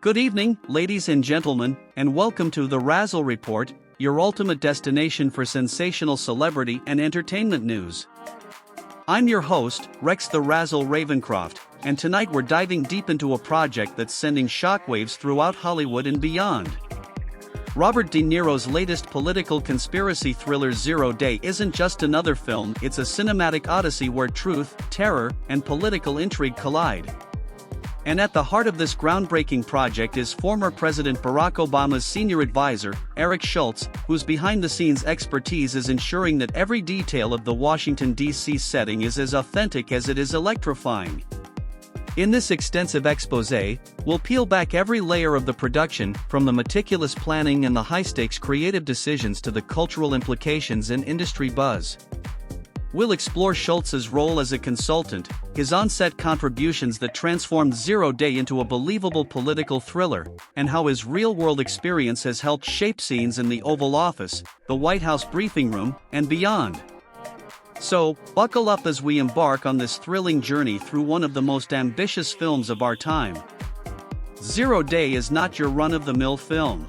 Good evening, ladies and gentlemen, and welcome to the Razzle Report, your ultimate destination for sensational celebrity and entertainment news. I'm your host, Rex the Razzle Ravencroft, and tonight we're diving deep into a project that's sending shockwaves throughout Hollywood and beyond. Robert De Niro's latest political conspiracy thriller 0 Day isn't just another film, it's a cinematic odyssey where truth, terror, and political intrigue collide. And at the heart of this groundbreaking project is former President Barack Obama's senior advisor, Eric Schultz, whose behind-the-scenes expertise is ensuring that every detail of the Washington, D.C. setting is as authentic as it is electrifying. In this extensive exposé, we'll peel back every layer of the production, from the meticulous planning and the high-stakes creative decisions to the cultural implications and industry buzz. We'll explore Schultz's role as a consultant, his on-set contributions that transformed 0 Day into a believable political thriller, and how his real-world experience has helped shape scenes in the Oval Office, the White House briefing room, and beyond. So, buckle up as we embark on this thrilling journey through one of the most ambitious films of our time. 0 Day is not your run-of-the-mill film.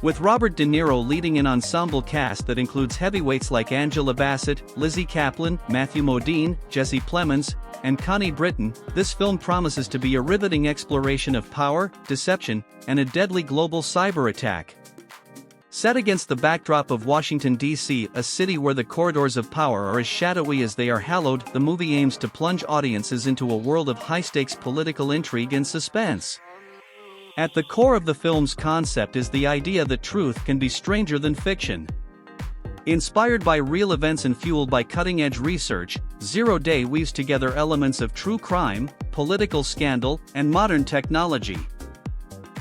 With Robert De Niro leading an ensemble cast that includes heavyweights like Angela Bassett, Lizzie Kaplan, Matthew Modine, Jesse Plemons, and Connie Britton, this film promises to be a riveting exploration of power, deception, and a deadly global cyber attack. Set against the backdrop of Washington, D.C., a city where the corridors of power are as shadowy as they are hallowed, the movie aims to plunge audiences into a world of high-stakes political intrigue and suspense. At the core of the film's concept is the idea that truth can be stranger than fiction. Inspired by real events and fueled by cutting-edge research, 0 Day weaves together elements of true crime, political scandal, and modern technology.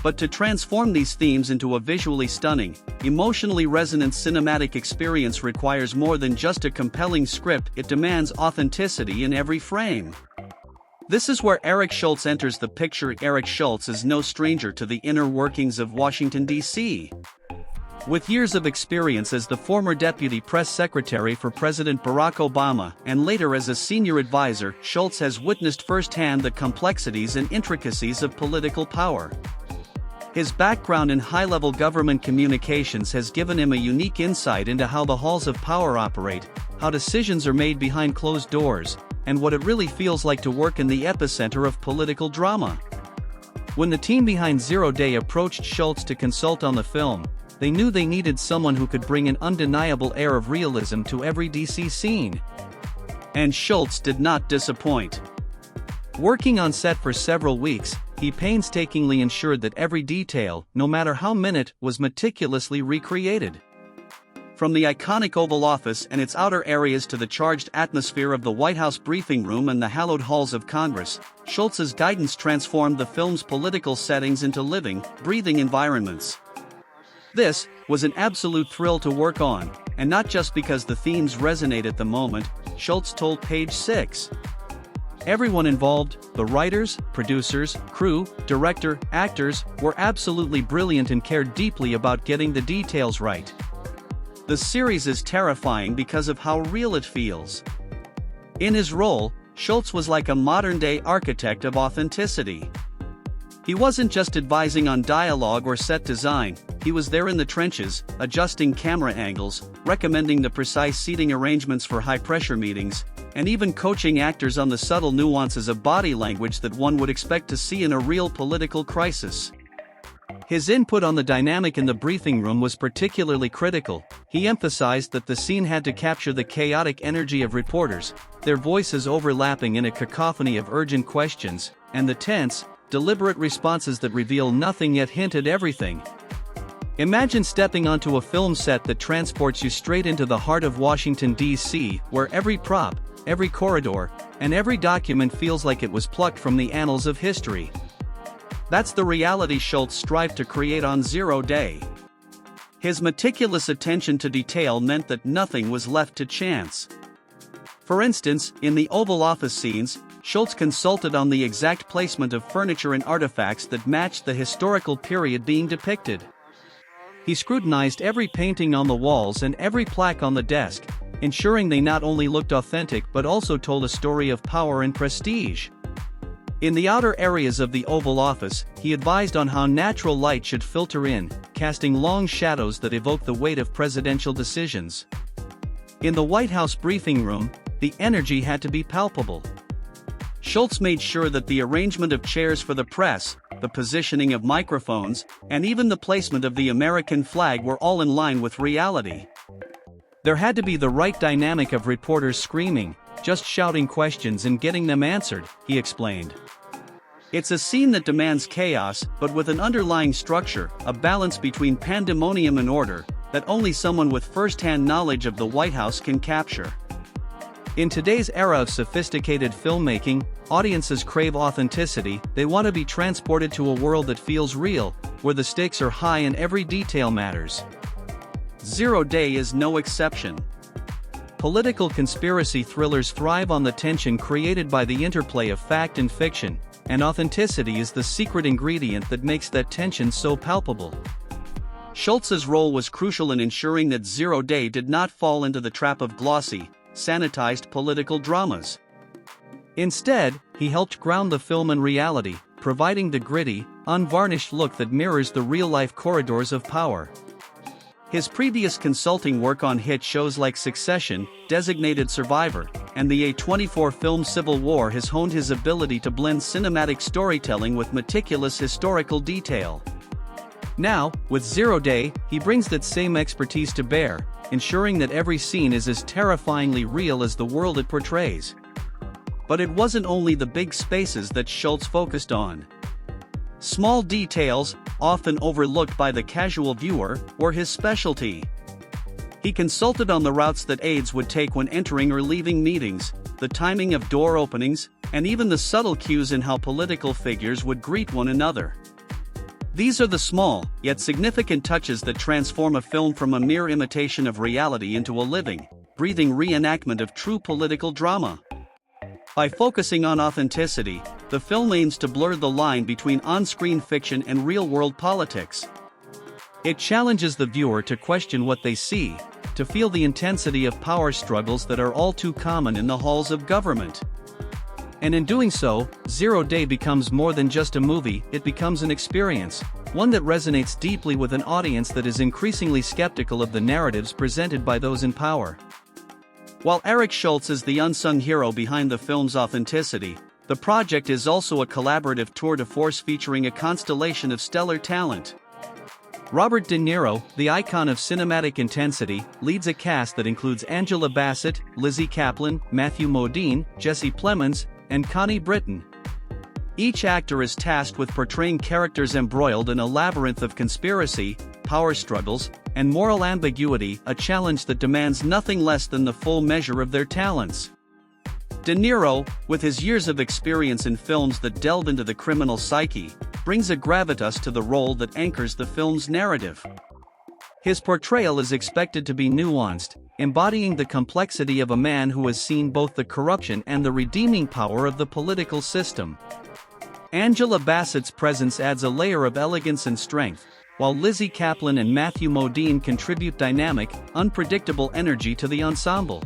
But to transform these themes into a visually stunning, emotionally resonant cinematic experience requires more than just a compelling script, it demands authenticity in every frame. This is where Eric Schultz enters the picture. Eric Schultz is no stranger to the inner workings of Washington, D.C. With years of experience as the former deputy press secretary for President Barack Obama and later as a senior advisor, Schultz has witnessed firsthand the complexities and intricacies of political power. His background in high-level government communications has given him a unique insight into how the halls of power operate, how decisions are made behind closed doors, and what it really feels like to work in the epicenter of political drama. When the team behind 0 Day approached Schultz to consult on the film, they knew they needed someone who could bring an undeniable air of realism to every DC scene. And Schultz did not disappoint. Working on set for several weeks, he painstakingly ensured that every detail, no matter how minute, was meticulously recreated. From the iconic Oval Office and its outer areas to the charged atmosphere of the White House briefing room and the hallowed halls of Congress, Schultz's guidance transformed the film's political settings into living, breathing environments. This was an absolute thrill to work on, and not just because the themes resonate at the moment, Schultz told Page 6. Everyone involved, the writers, producers, crew, director, actors, were absolutely brilliant and cared deeply about getting the details right. The series is terrifying because of how real it feels. In his role, Schultz was like a modern-day architect of authenticity. He wasn't just advising on dialogue or set design, he was there in the trenches, adjusting camera angles, recommending the precise seating arrangements for high-pressure meetings, and even coaching actors on the subtle nuances of body language that one would expect to see in a real political crisis. His input on the dynamic in the briefing room was particularly critical. He emphasized that the scene had to capture the chaotic energy of reporters, their voices overlapping in a cacophony of urgent questions, and the tense, deliberate responses that reveal nothing yet hint at everything. Imagine stepping onto a film set that transports you straight into the heart of Washington, D.C., where every prop, every corridor, and every document feels like it was plucked from the annals of history. That's the reality Schultz strived to create on 0 Day. His meticulous attention to detail meant that nothing was left to chance. For instance, in the Oval Office scenes, Schultz consulted on the exact placement of furniture and artifacts that matched the historical period being depicted. He scrutinized every painting on the walls and every plaque on the desk, ensuring they not only looked authentic but also told a story of power and prestige. In the outer areas of the Oval Office, he advised on how natural light should filter in, casting long shadows that evoke the weight of presidential decisions. In the White House briefing room, the energy had to be palpable. Schultz made sure that the arrangement of chairs for the press, the positioning of microphones, and even the placement of the American flag were all in line with reality. There had to be the right dynamic of reporters screaming, just shouting questions and getting them answered, he explained. It's a scene that demands chaos, but with an underlying structure, a balance between pandemonium and order, that only someone with first-hand knowledge of the White House can capture. In today's era of sophisticated filmmaking, audiences crave authenticity. They want to be transported to a world that feels real, where the stakes are high and every detail matters. Zero Day is no exception. Political conspiracy thrillers thrive on the tension created by the interplay of fact and fiction, and authenticity is the secret ingredient that makes that tension so palpable. Schultz's role was crucial in ensuring that Zero Day did not fall into the trap of glossy, sanitized political dramas. Instead, he helped ground the film in reality, providing the gritty, unvarnished look that mirrors the real-life corridors of power. His previous consulting work on hit shows like Succession, Designated Survivor, and the A24 film Civil War has honed his ability to blend cinematic storytelling with meticulous historical detail. Now, with Zero Day, he brings that same expertise to bear, ensuring that every scene is as terrifyingly real as the world it portrays. But it wasn't only the big spaces that Schultz focused on. Small details, often overlooked by the casual viewer, were his specialty. He consulted on the routes that aides would take when entering or leaving meetings, the timing of door openings, and even the subtle cues in how political figures would greet one another. These are the small, yet significant touches that transform a film from a mere imitation of reality into a living, breathing reenactment of true political drama. By focusing on authenticity, the film aims to blur the line between on-screen fiction and real-world politics. It challenges the viewer to question what they see, to feel the intensity of power struggles that are all too common in the halls of government. And in doing so, Zero Day becomes more than just a movie, it becomes an experience, one that resonates deeply with an audience that is increasingly skeptical of the narratives presented by those in power. While Eric Schultz is the unsung hero behind the film's authenticity, the project is also a collaborative tour de force featuring a constellation of stellar talent. Robert De Niro, the icon of cinematic intensity, leads a cast that includes Angela Bassett, Lizzie Kaplan, Matthew Modine, Jesse Plemons, and Connie Britton. Each actor is tasked with portraying characters embroiled in a labyrinth of conspiracy, power struggles, and moral ambiguity, a challenge that demands nothing less than the full measure of their talents. De Niro, with his years of experience in films that delve into the criminal psyche, brings a gravitas to the role that anchors the film's narrative. His portrayal is expected to be nuanced, embodying the complexity of a man who has seen both the corruption and the redeeming power of the political system. Angela Bassett's presence adds a layer of elegance and strength, while Lizzie Kaplan and Matthew Modine contribute dynamic, unpredictable energy to the ensemble.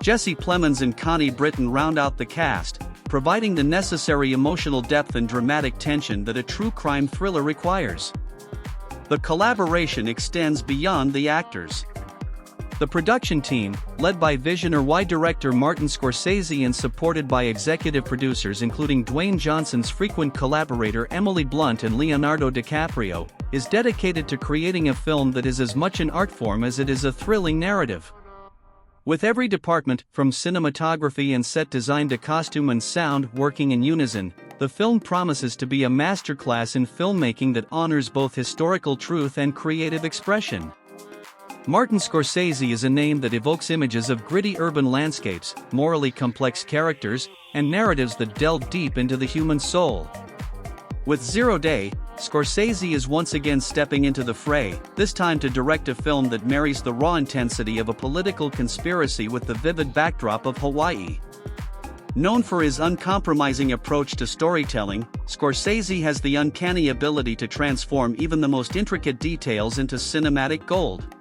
Jesse Plemons and Connie Britton round out the cast, providing the necessary emotional depth and dramatic tension that a true crime thriller requires. The collaboration extends beyond the actors. The production team, led by Visionary director Martin Scorsese and supported by executive producers including Dwayne Johnson's frequent collaborator Emily Blunt and Leonardo DiCaprio, is dedicated to creating a film that is as much an art form as it is a thrilling narrative. With every department, from cinematography and set design to costume and sound, working in unison, the film promises to be a masterclass in filmmaking that honors both historical truth and creative expression. Martin Scorsese is a name that evokes images of gritty urban landscapes, morally complex characters, and narratives that delve deep into the human soul. With Zero Day, Scorsese is once again stepping into the fray, this time to direct a film that marries the raw intensity of a political conspiracy with the vivid backdrop of Hawaii. Known for his uncompromising approach to storytelling, Scorsese has the uncanny ability to transform even the most intricate details into cinematic gold.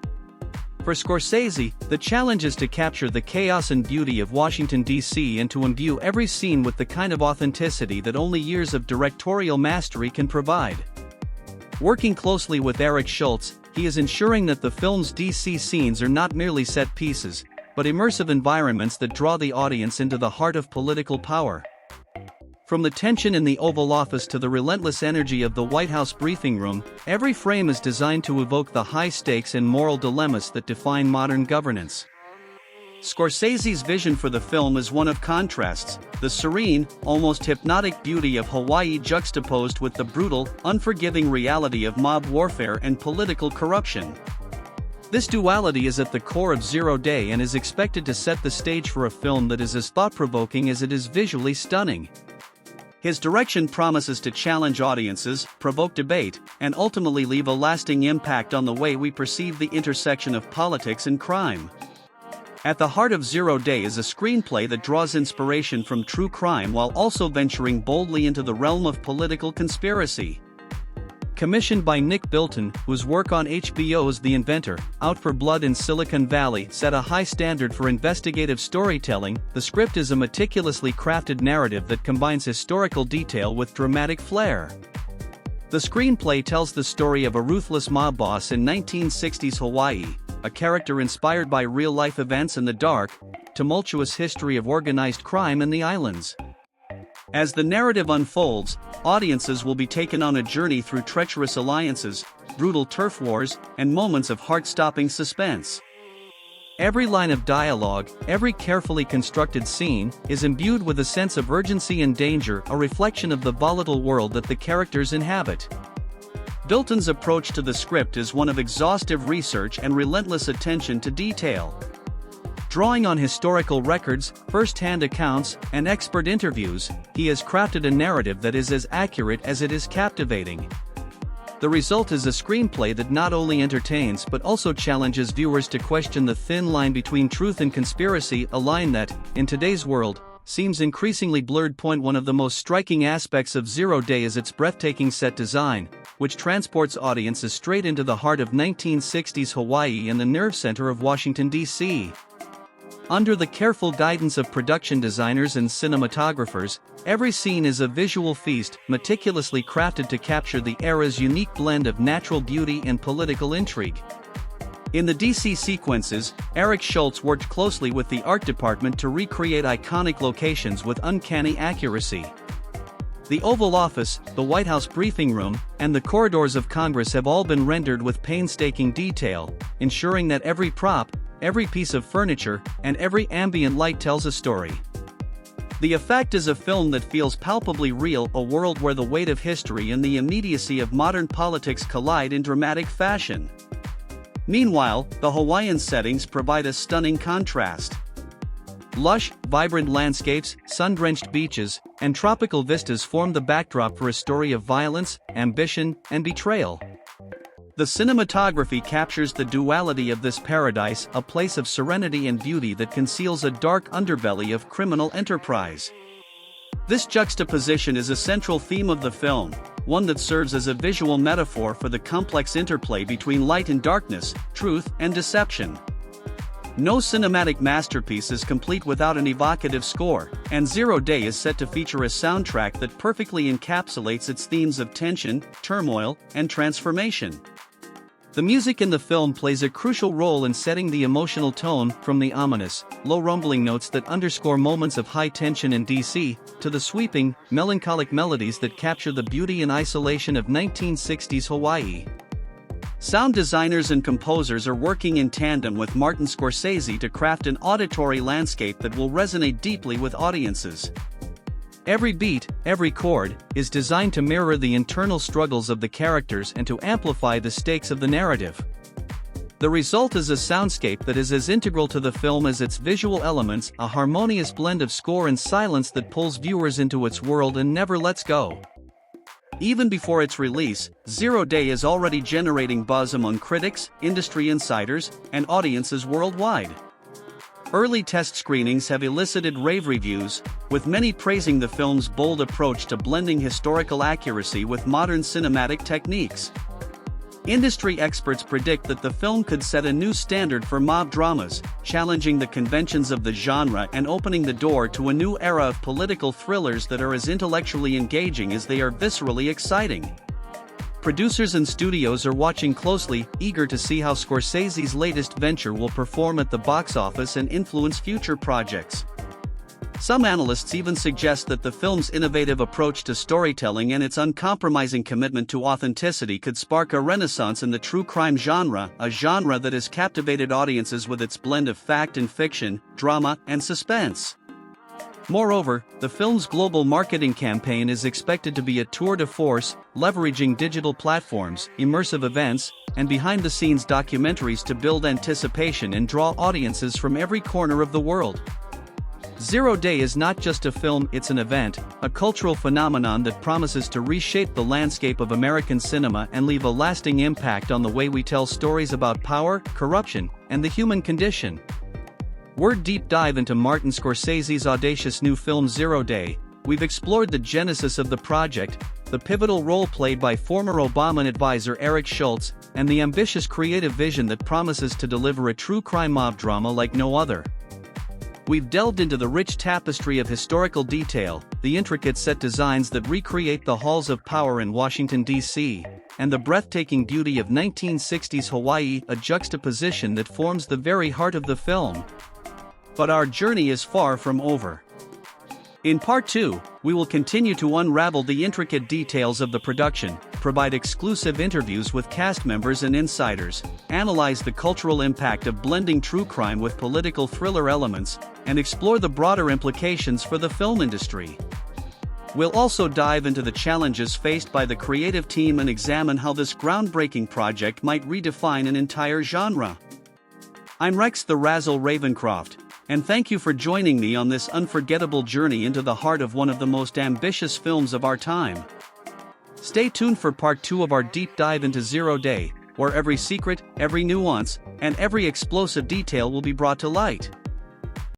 For Scorsese, the challenge is to capture the chaos and beauty of Washington, D.C. and to imbue every scene with the kind of authenticity that only years of directorial mastery can provide. Working closely with Eric Schultz, he is ensuring that the film's D.C. scenes are not merely set pieces, but immersive environments that draw the audience into the heart of political power. From the tension in the Oval Office to the relentless energy of the White House briefing room, every frame is designed to evoke the high stakes and moral dilemmas that define modern governance. Scorsese's vision for the film is one of contrasts, the serene, almost hypnotic beauty of Hawaii juxtaposed with the brutal, unforgiving reality of mob warfare and political corruption. This duality is at the core of Zero Day and is expected to set the stage for a film that is as thought-provoking as it is visually stunning. His direction promises to challenge audiences, provoke debate, and ultimately leave a lasting impact on the way we perceive the intersection of politics and crime. At the heart of Zero Day is a screenplay that draws inspiration from true crime while also venturing boldly into the realm of political conspiracy. Commissioned by Nick Bilton, whose work on HBO's The Inventor, Out for Blood in Silicon Valley set a high standard for investigative storytelling, the script is a meticulously crafted narrative that combines historical detail with dramatic flair. The screenplay tells the story of a ruthless mob boss in 1960s Hawaii, a character inspired by real-life events and the dark, tumultuous history of organized crime in the islands. As the narrative unfolds, audiences will be taken on a journey through treacherous alliances, brutal turf wars, and moments of heart-stopping suspense. Every line of dialogue, every carefully constructed scene, is imbued with a sense of urgency and danger, a reflection of the volatile world that the characters inhabit. Bilton's approach to the script is one of exhaustive research and relentless attention to detail. Drawing on historical records, first-hand accounts, and expert interviews, he has crafted a narrative that is as accurate as it is captivating. The result is a screenplay that not only entertains but also challenges viewers to question the thin line between truth and conspiracy, a line that, in today's world, seems increasingly blurred. One of the most striking aspects of Zero Day is its breathtaking set design, which transports audiences straight into the heart of 1960s Hawaii and the nerve center of Washington, D.C. Under the careful guidance of production designers and cinematographers, every scene is a visual feast, meticulously crafted to capture the era's unique blend of natural beauty and political intrigue. In the DC sequences, Eric Schultz worked closely with the art department to recreate iconic locations with uncanny accuracy. The Oval Office, the White House briefing room, and the corridors of Congress have all been rendered with painstaking detail, ensuring that every prop, every piece of furniture, and every ambient light tells a story. The effect is a film that feels palpably real, a world where the weight of history and the immediacy of modern politics collide in dramatic fashion. Meanwhile, the Hawaiian settings provide a stunning contrast. Lush, vibrant landscapes, sun-drenched beaches, and tropical vistas form the backdrop for a story of violence, ambition, and betrayal. The cinematography captures the duality of this paradise, a place of serenity and beauty that conceals a dark underbelly of criminal enterprise. This juxtaposition is a central theme of the film, one that serves as a visual metaphor for the complex interplay between light and darkness, truth and deception. No cinematic masterpiece is complete without an evocative score, and Zero Day is set to feature a soundtrack that perfectly encapsulates its themes of tension, turmoil, and transformation. The music in the film plays a crucial role in setting the emotional tone, from the ominous, low rumbling notes that underscore moments of high tension in DC, to the sweeping, melancholic melodies that capture the beauty and isolation of 1960s Hawaii. Sound designers and composers are working in tandem with Martin Scorsese to craft an auditory landscape that will resonate deeply with audiences. Every beat, every chord, is designed to mirror the internal struggles of the characters and to amplify the stakes of the narrative. The result is a soundscape that is as integral to the film as its visual elements, a harmonious blend of score and silence that pulls viewers into its world and never lets go. Even before its release, Zero Day is already generating buzz among critics, industry insiders, and audiences worldwide. Early test screenings have elicited rave reviews, with many praising the film's bold approach to blending historical accuracy with modern cinematic techniques. Industry experts predict that the film could set a new standard for mob dramas, challenging the conventions of the genre and opening the door to a new era of political thrillers that are as intellectually engaging as they are viscerally exciting. Producers and studios are watching closely, eager to see how Scorsese's latest venture will perform at the box office and influence future projects. Some analysts even suggest that the film's innovative approach to storytelling and its uncompromising commitment to authenticity could spark a renaissance in the true crime genre, a genre that has captivated audiences with its blend of fact and fiction, drama, and suspense. Moreover, the film's global marketing campaign is expected to be a tour de force, leveraging digital platforms, immersive events, and behind-the-scenes documentaries to build anticipation and draw audiences from every corner of the world. Zero Day is not just a film, it's an event, a cultural phenomenon that promises to reshape the landscape of American cinema and leave a lasting impact on the way we tell stories about power, corruption, and the human condition. We're deep dive into Martin Scorsese's audacious new film Zero Day. We've explored the genesis of the project, the pivotal role played by former Obama advisor Eric Schultz, and the ambitious creative vision that promises to deliver a true crime mob drama like no other. We've delved into the rich tapestry of historical detail, the intricate set designs that recreate the halls of power in Washington, D.C., and the breathtaking beauty of 1960s Hawaii, a juxtaposition that forms the very heart of the film. But our journey is far from over. In Part 2, we will continue to unravel the intricate details of the production, provide exclusive interviews with cast members and insiders, analyze the cultural impact of blending true crime with political thriller elements, and explore the broader implications for the film industry. We'll also dive into the challenges faced by the creative team and examine how this groundbreaking project might redefine an entire genre. I'm Rex the Razzle Ravencroft, and thank you for joining me on this unforgettable journey into the heart of one of the most ambitious films of our time. Stay tuned for Part 2 of our deep dive into Zero Day, where every secret, every nuance, and every explosive detail will be brought to light.